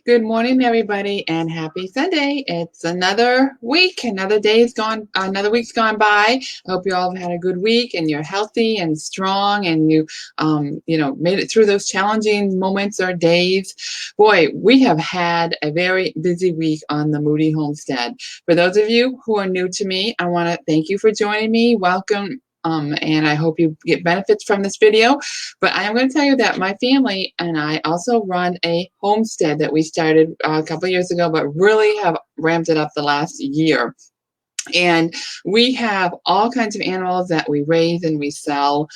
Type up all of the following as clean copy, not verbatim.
Good morning, everybody, and happy Sunday. It's another week, another week's gone by. I hope you all have had a good week and you're healthy and strong and you made it through those challenging moments or days. Boy, we have had a very busy week on the Moody Homestead. For those of you who are new to me, I want to thank you for joining me. Welcome. And I hope you get benefits from this video. But I am going to tell you that my family and I also run a homestead that we started a couple of years ago, but really have ramped it up the last year. And we have all kinds of animals that we raise and we sell.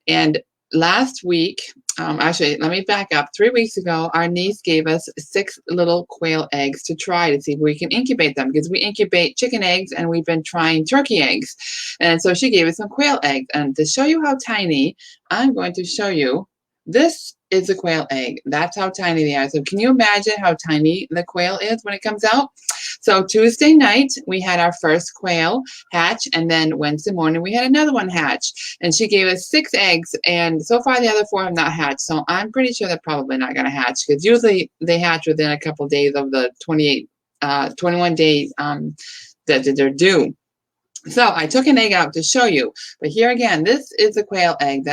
And last week, actually, let me back up. 3 weeks ago, our niece gave us 6 little quail eggs to try to see if we can incubate them, because we incubate chicken eggs and we've been trying turkey eggs. And so she gave us some quail eggs. And to show you how tiny, I'm going to show you, this is a quail egg. That's how tiny they are. So can you imagine how tiny the quail is when it comes out? So Tuesday night, we had our first quail hatch, and then Wednesday morning, we had another one hatch. And she gave us 6 eggs, and so far the other 4 have not hatched. So I'm pretty sure they're probably not going to hatch, because usually they hatch within a couple of days of the 21 days that they're due. So I took an egg out to show you. But here again, this is a quail egg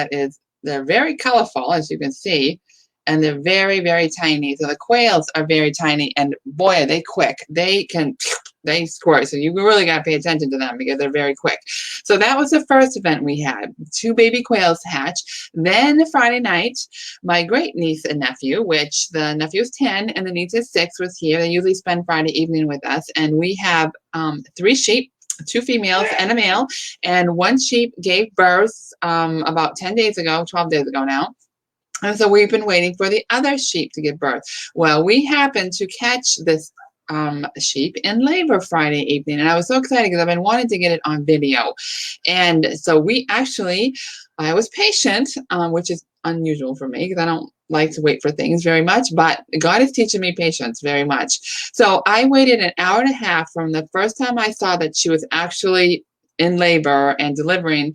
they're very colorful, as you can see, and they're very, very tiny. So the quails are very tiny, and boy, are they quick. They squirt. So you really got to pay attention to them because they're very quick. So that was the first event we had. 2 baby quails hatch. Then Friday night, my great niece and nephew, which the nephew is 10 and the niece is 6, was here. They usually spend Friday evening with us, and we have 3 sheep. 2 females and a male, and 1 sheep gave birth about 10 days ago, 12 days ago now. And so we've been waiting for the other sheep to give birth. Well, we happened to catch this sheep in labor Friday evening, and I was so excited because I've been wanting to get it on video. And so I was patient, which is unusual for me because I don't like to wait for things very much, but God is teaching me patience very much. So I waited an hour and a half from the first time I saw that she was actually in labor and delivering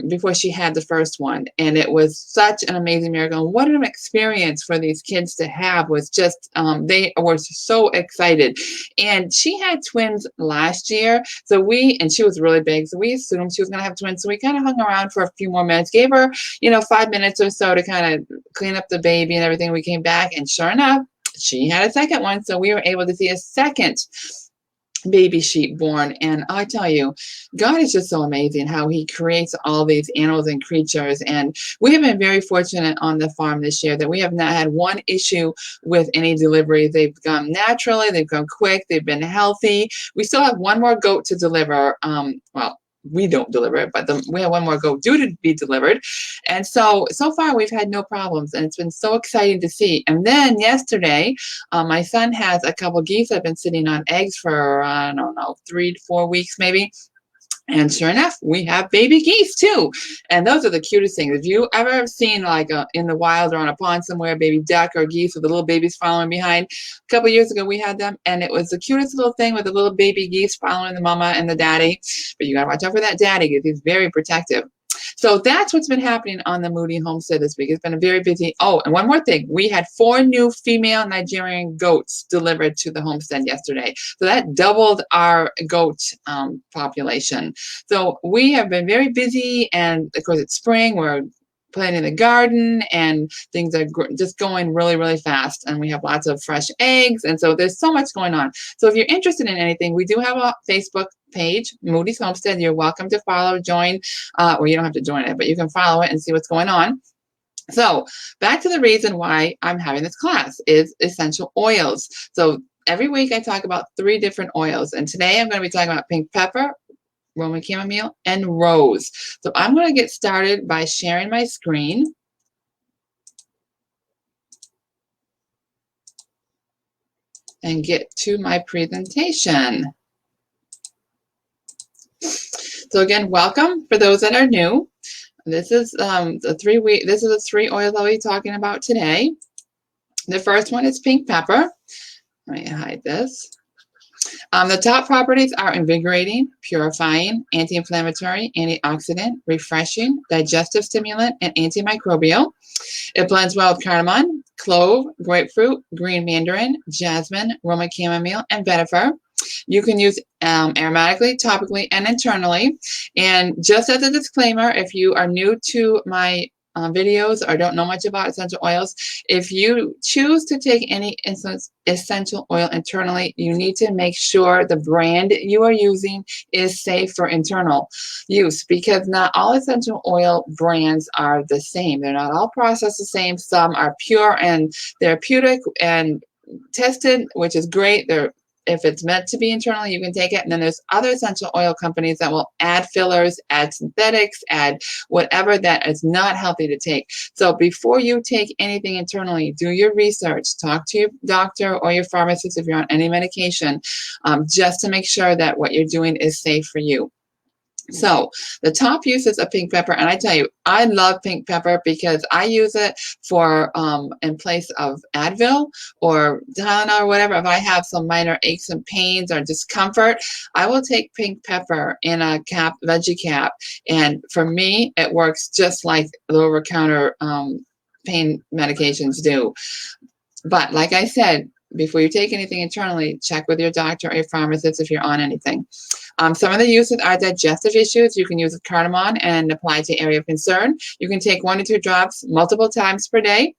before she had the first one. And it was such an amazing miracle. What an experience for these kids to have. Was just, they were so excited. And she had twins last year. And she was really big. So we assumed she was going to have twins. So we kind of hung around for a few more minutes, gave her, 5 minutes or so to kind of clean up the baby and everything. We came back, and sure enough, she had a second one. So we were able to see a second baby sheep born. And I tell you, God is just so amazing how he creates all these animals and creatures. And we have been very fortunate on the farm this year that we have not had one issue with any delivery. They've gone naturally, they've gone quick, they've been healthy. We still have 1 more goat to deliver. We don't deliver it, but we have 1 more goat due to be delivered. And so far we've had no problems, and it's been so exciting to see. And then yesterday, my son has a couple geese that have been sitting on eggs for, I don't know, 3 to 4 weeks maybe. And sure enough, we have baby geese too. And those are the cutest things. If you ever seen like in the wild or on a pond somewhere, baby duck or geese with the little babies following behind, a couple of years ago we had them, and it was the cutest little thing with the little baby geese following the mama and the daddy. But you gotta watch out for that daddy because he's very protective. So that's what's been happening on the Moody Homestead this week. It's been a very busy. Oh, and one more thing. We had 4 new female Nigerian goats delivered to the homestead yesterday. So that doubled our goat population. So we have been very busy, and of course it's spring. We're planting the garden, and things are just going really, really fast. And we have lots of fresh eggs. And so there's so much going on. So if you're interested in anything, we do have a Facebook page, Moody's Homestead. You're welcome to follow, join, or you don't have to join it, but you can follow it and see what's going on. So back to the reason why I'm having this class is essential oils. So every week I talk about 3 different oils, and today I'm going to be talking about pink pepper, Roman chamomile, and rose. So I'm going to get started by sharing my screen. And get to my presentation. So again, welcome for those that are new. This is the 3 oils I'll be talking about today. The first one is pink pepper. Let me hide this. The top properties are invigorating, purifying, anti-inflammatory, antioxidant, refreshing, digestive stimulant, and antimicrobial. It blends well with cardamom, clove, grapefruit, green mandarin, jasmine, Roma chamomile, and vetiver. You can use aromatically, topically, and internally. And just as a disclaimer, if you are new to my videos or don't know much about essential oils, if you choose to take any essential oil internally, you need to make sure the brand you are using is safe for internal use, because not all essential oil brands are the same. They're not all processed the same. Some are pure and therapeutic and tested, which is great. If it's meant to be internally, you can take it. And then there's other essential oil companies that will add fillers, add synthetics, add whatever that is not healthy to take. So before you take anything internally, do your research, talk to your doctor or your pharmacist if you're on any medication, just to make sure that what you're doing is safe for you. So the top uses of pink pepper, and I tell you, I love pink pepper because I use it for in place of Advil or Tylenol or whatever. If I have some minor aches and pains or discomfort, I will take pink pepper in a veggie cap, and for me, it works just like the over-counter pain medications do. But like I said, before you take anything internally, check with your doctor or your pharmacist if you're on anything. Some of the uses are digestive issues. You can use cardamom and apply to area of concern. You can take 1 to 2 drops multiple times per day.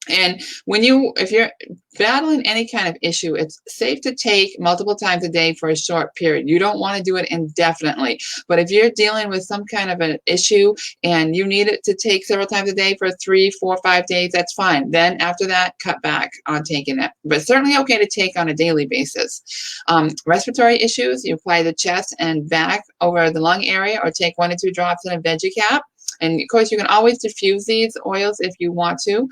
And if you're battling any kind of issue, it's safe to take multiple times a day for a short period. You don't want to do it indefinitely. But if you're dealing with some kind of an issue and you need it to take several times a day for 3, 4, 5 days, that's fine. Then after that, cut back on taking it. But certainly okay to take on a daily basis. Respiratory issues, you apply the chest and back over the lung area, or take 1 to 2 drops in a veggie cap. And of course, you can always diffuse these oils if you want to.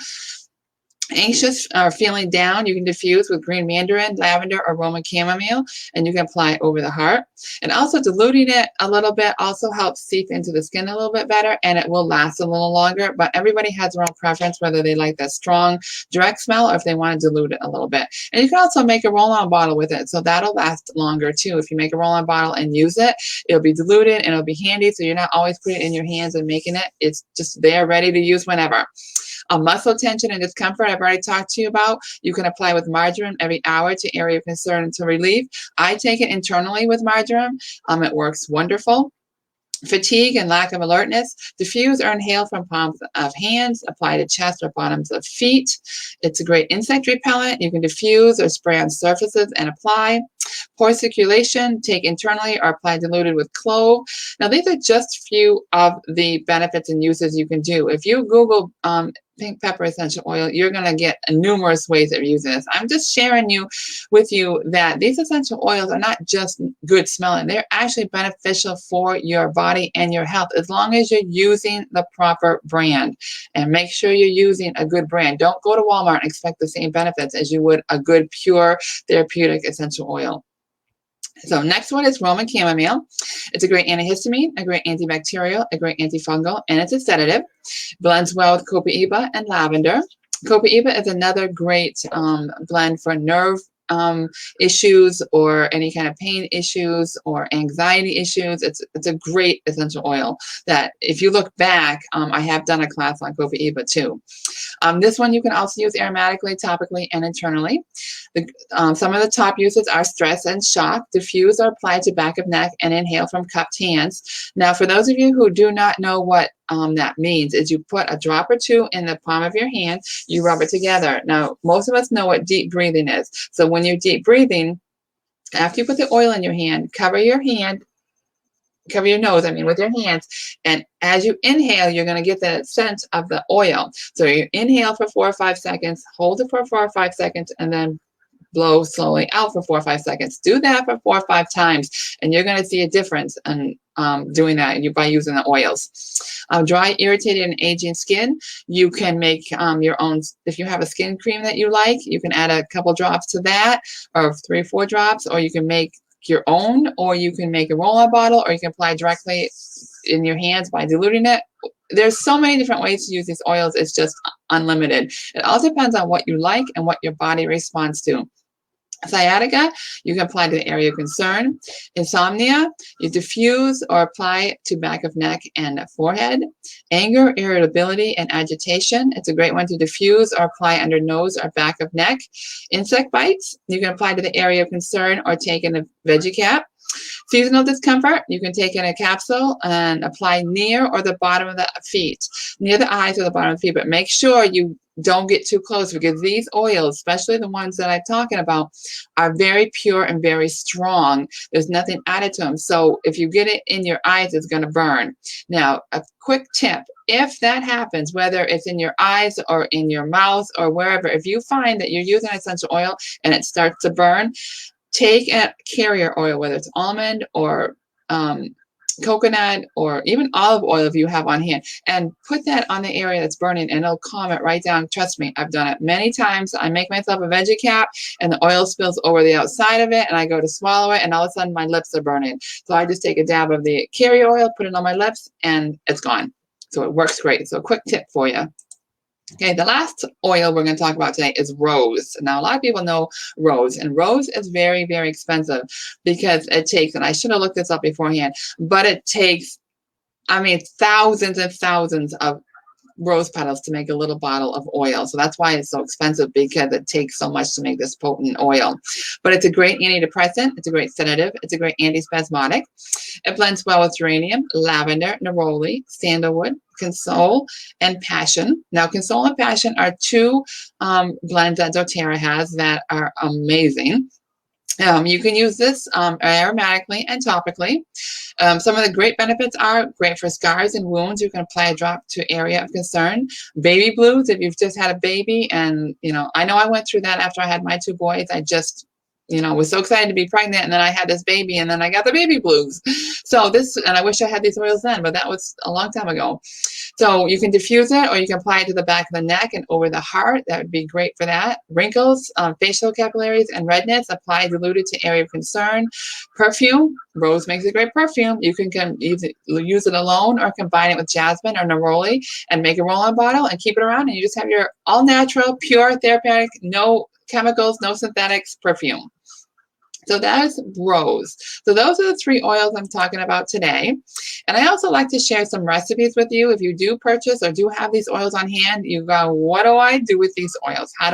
Anxious or feeling down, you can diffuse with green mandarin, lavender, or Roma chamomile, and you can apply it over the heart. And also diluting it a little bit also helps seep into the skin a little bit better, and it will last a little longer. But everybody has their own preference, whether they like that strong, direct smell or if they want to dilute it a little bit. And you can also make a roll-on bottle with it, so that'll last longer too. If you make a roll-on bottle and use it, it'll be diluted and it'll be handy, so you're not always putting it in your hands and making it. It's just there ready to use whenever. Muscle tension and discomfort, I've already talked to you about. You can apply with marjoram every hour to area of concern until relief. I take it internally with marjoram. It works wonderful. Fatigue and lack of alertness, diffuse or inhale from palms of hands, apply to chest or bottoms of feet. It's a great insect repellent. You can diffuse or spray on surfaces and apply. Poor circulation, take internally or apply diluted with clove. Now, these are just a few of the benefits and uses you can do. If you Google pink pepper essential oil, you're going to get numerous ways of using this. I'm just sharing with you that these essential oils are not just good smelling. They're actually beneficial for your body and your health, as long as you're using the proper brand. And make sure you're using a good brand. Don't go to Walmart and expect the same benefits as you would a good, pure, therapeutic essential oil. So next one is Roma chamomile. It's a great antihistamine, a great antibacterial, a great antifungal, and it's a sedative. Blends well with copaiba and lavender. Copaiba is another great blend for nerve issues or any kind of pain issues or anxiety issues. It's a great essential oil that, if you look back, I have done a class on copaiba too. This one you can also use aromatically, topically, and internally. Some of the top uses are stress and shock. Diffuse or apply to back of neck and inhale from cupped hands. Now, for those of you who do not know what that means, is you put a drop or two in the palm of your hand, you rub it together. Now, most of us know what deep breathing is. So when you're deep breathing, after you put the oil in your hand, cover your nose, with your hands. And as you inhale, you're going to get the scent of the oil. So you inhale for 4 or 5 seconds, hold it for 4 or 5 seconds, and then blow slowly out for 4 or 5 seconds. Do that for 4 or 5 times, and you're going to see a difference in doing that by using the oils. Dry, irritated, and aging skin, you can make your own. If you have a skin cream that you like, you can add a couple drops to that, or 3 or 4 drops, or you can make your own, or you can make a roll-on bottle, or you can apply directly in your hands by diluting it. There's so many different ways to use these oils. It's just unlimited. It all depends on what you like and what your body responds to. Sciatica, you can apply to the area of concern. Insomnia, you diffuse or apply to back of neck and forehead. Anger, irritability, and agitation, it's a great one to diffuse or apply under nose or back of neck. Insect bites, you can apply to the area of concern or take in a veggie cap. Seasonal discomfort, you can take in a capsule and apply near or the bottom of the feet, near the eyes or the bottom of the feet, but make sure you don't get too close because these oils, especially the ones that I'm talking about, are very pure and very strong. There's nothing added to them. So if you get it in your eyes, it's going to burn. Now, a quick tip. If that happens, whether it's in your eyes or in your mouth or wherever, if you find that you're using essential oil and it starts to burn, take a carrier oil, whether it's almond or coconut or even olive oil if you have on hand, and put that on the area that's burning and it'll calm it right down. Trust me, I've done it many times. I make myself a veggie cap and the oil spills over the outside of it and I go to swallow it and all of a sudden my lips are burning. So I just take a dab of the carrier oil, put it on my lips, and it's gone. So it works great. So a quick tip for you. Okay, the last oil we're going to talk about today is rose. Now, a lot of people know rose, and rose is very, very expensive because it takes, and I should have looked this up beforehand, but it takes, I mean, thousands and thousands of rose petals to make a little bottle of oil. So that's why it's so expensive, because it takes so much to make this potent oil. But it's a great antidepressant. It's a great sedative. It's a great antispasmodic. It blends well with geranium, lavender, neroli, sandalwood, console, and passion. Now, console and passion are two blends that doTERRA has that are amazing. You can use this aromatically and topically. Some of the great benefits are great for scars and wounds. You can apply a drop to area of concern. Baby blues, if you've just had a baby, and I know I went through that after I had my two boys. I just was so excited to be pregnant, and then I had this baby, and then I got the baby blues. So and I wish I had these oils then, but that was a long time ago. So you can diffuse it, or you can apply it to the back of the neck and over the heart. That would be great for that. Wrinkles, facial capillaries, and redness, apply diluted to area of concern. Perfume, rose makes a great perfume. You can use it alone or combine it with jasmine or neroli and make a roll-on bottle and keep it around, and you just have your all-natural, pure, therapeutic, no chemicals, no synthetics perfume. So that is rose. So those are the three oils I'm talking about today. And I also like to share some recipes with you. If you do purchase or do have these oils on hand, you go, what do I do with these oils? How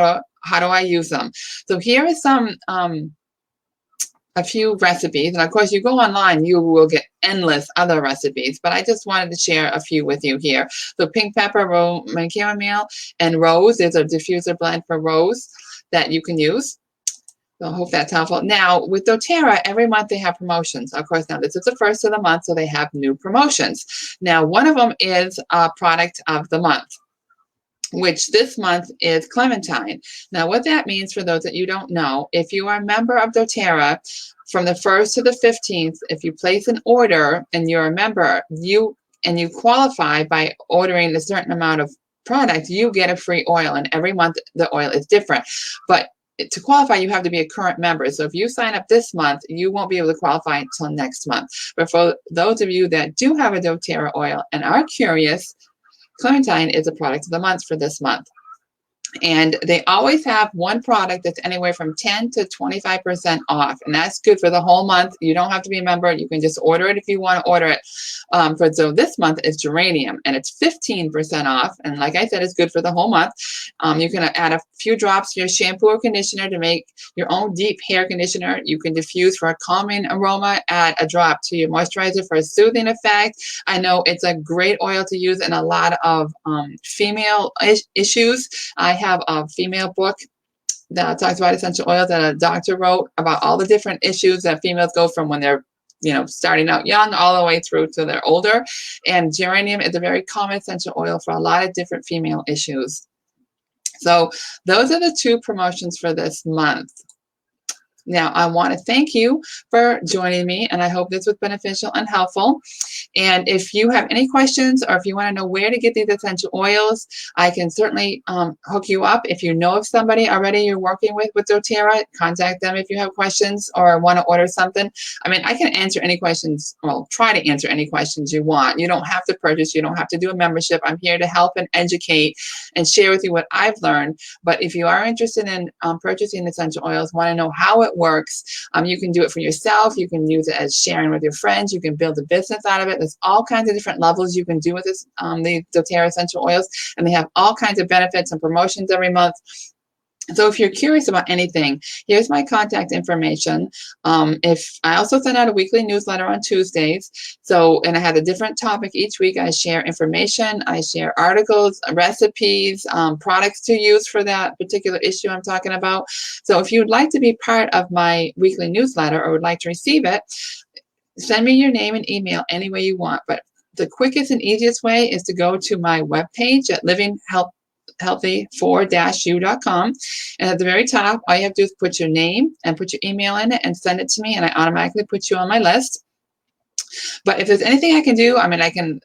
do I use them? So here is some a few recipes. And of course, you go online, you will get endless other recipes, but I just wanted to share a few with you here. So pink pepper, Roman chamomile, and rose. There's a diffuser blend for rose that you can use. So I hope that's helpful. Now, with doTERRA, every month they have promotions. Of course, now this is the first of the month, so they have new promotions. Now, one of them is a product of the month, which this month is clementine. Now, what that means, for those that you don't know, if you are a member of doTERRA, from the 1st to the 15th, if you place an order and you're a member, you qualify by ordering a certain amount of product, you get a free oil, and every month the oil is different. But to qualify, you have to be a current member. So if you sign up this month, you won't be able to qualify until next month. But for those of you that do have a doTERRA oil and are curious, clementine is a product of the month for this month. And they always have one product that's anywhere from 10 to 25% off. And that's good for the whole month. You don't have to be a member. You can just order it if you want to order it. So this month is geranium, and it's 15% off. And like I said, it's good for the whole month. You can add a few drops to your shampoo or conditioner to make your own deep hair conditioner. You can diffuse for a calming aroma, add a drop to your moisturizer for a soothing effect. I know it's a great oil to use in a lot of female issues. I have a female book that talks about essential oils that a doctor wrote about all the different issues that females go from when they're starting out young all the way through to they're older. And geranium is a very common essential oil for a lot of different female issues. So those are the two promotions for this month. Now, I want to thank you for joining me, and I hope this was beneficial and helpful. And if you have any questions or if you want to know where to get these essential oils, I can certainly hook you up. If you know of somebody already you're working with doTERRA, contact them if you have questions or want to order something. I mean, I can answer any questions, well, try to answer any questions you want. You don't have to purchase, you don't have to do a membership. I'm here to help and educate and share with you what I've learned. But if you are interested in purchasing essential oils, want to know how it works, you can do it for yourself. You can use it as sharing with your friends. You can build a business out of it. There's all kinds of different levels you can do with this, the doTERRA essential oils, and they have all kinds of benefits and promotions every month. So if you're curious about anything, here's my contact information. If I also send out a weekly newsletter on Tuesdays. So, and I have a different topic each week. I share information, I share articles, recipes, products to use for that particular issue I'm talking about. So if you'd like to be part of my weekly newsletter or would like to receive it, send me your name and email any way you want. But the quickest and easiest way is to go to my webpage at livinghealthy4-u.com. And at the very top, all you have to do is put your name and put your email in it and send it to me, and I automatically put you on my list. But if there's anything I can do, I mean, I can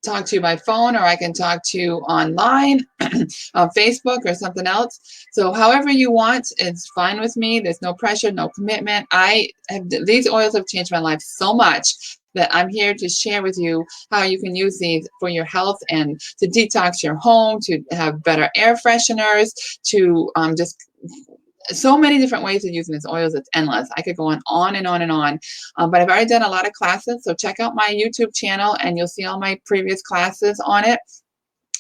talk to you by phone or I can talk to you online on Facebook or something else. So however you want, it's fine with me. There's no pressure, no commitment. These oils have changed my life so much that I'm here to share with you how you can use these for your health and to detox your home, to have better air fresheners, to just so many different ways of using these oils. It's endless. I could go on and on and on. But I've already done a lot of classes. So check out my YouTube channel and you'll see all my previous classes on it.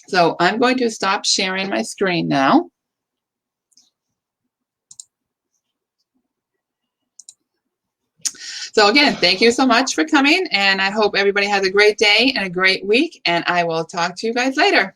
So I'm going to stop sharing my screen now. So again, thank you so much for coming. And I hope everybody has a great day and a great week. And I will talk to you guys later.